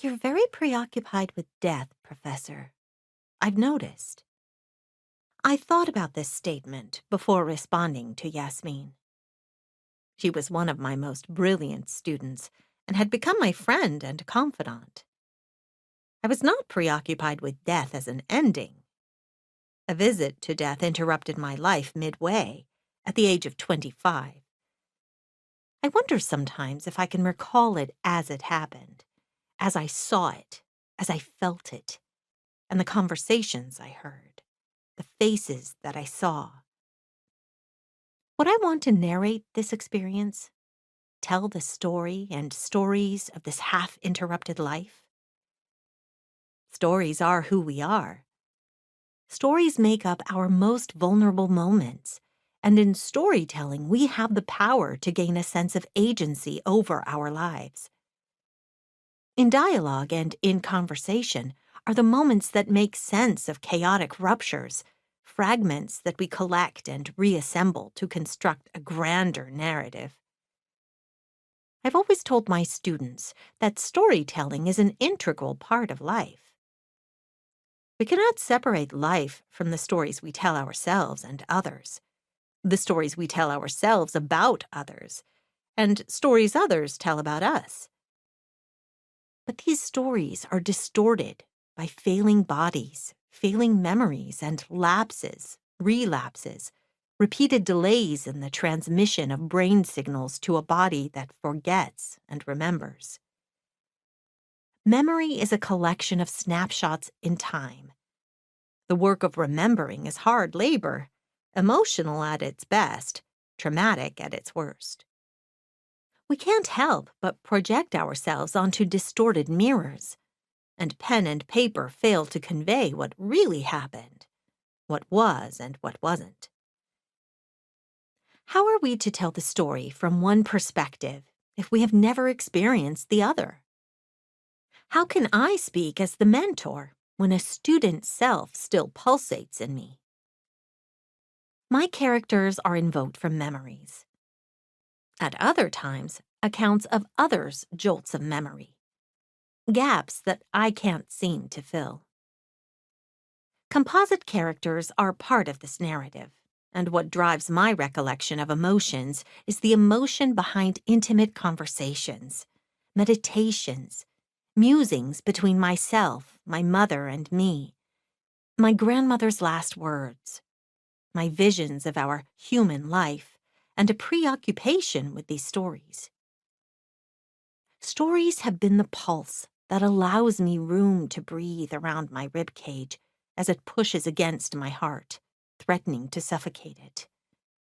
You're very preoccupied with death, Professor. I've noticed. I thought about this statement before responding to Yasmin. She was one of my most brilliant students and had become my friend and confidant. I was not preoccupied with death as an ending. A visit to death interrupted my life midway, at the age of 25. I wonder sometimes if I can recall it as it happened, as I saw it, as I felt it, and the conversations I heard, the faces that I saw. Would I want to narrate this experience? Tell the story and stories of this half-interrupted life? Stories are who we are. Stories make up our most vulnerable moments, and in storytelling, we have the power to gain a sense of agency over our lives. In dialogue and in conversation are the moments that make sense of chaotic ruptures, fragments that we collect and reassemble to construct a grander narrative. I've always told my students that storytelling is an integral part of life. We cannot separate life from the stories we tell ourselves and others, the stories we tell ourselves about others, and stories others tell about us. But these stories are distorted by failing bodies, failing memories, and lapses, relapses, repeated delays in the transmission of brain signals to a body that forgets and remembers. Memory is a collection of snapshots in time. The work of remembering is hard labor, emotional at its best, traumatic at its worst. We can't help but project ourselves onto distorted mirrors, and pen and paper fail to convey what really happened, what was and what wasn't. How are we to tell the story from one perspective if we have never experienced the other? How can I speak as the mentor when a student self still pulsates in me? My characters are invoked from memories. At other times, accounts of others' jolts of memory, gaps that I can't seem to fill. Composite characters are part of this narrative, and what drives my recollection of emotions is the emotion behind intimate conversations, meditations, musings between myself, my mother, and me, my grandmother's last words, my visions of our human life, and a preoccupation with these stories. Stories have been the pulse that allows me room to breathe around my rib cage as it pushes against my heart, threatening to suffocate it.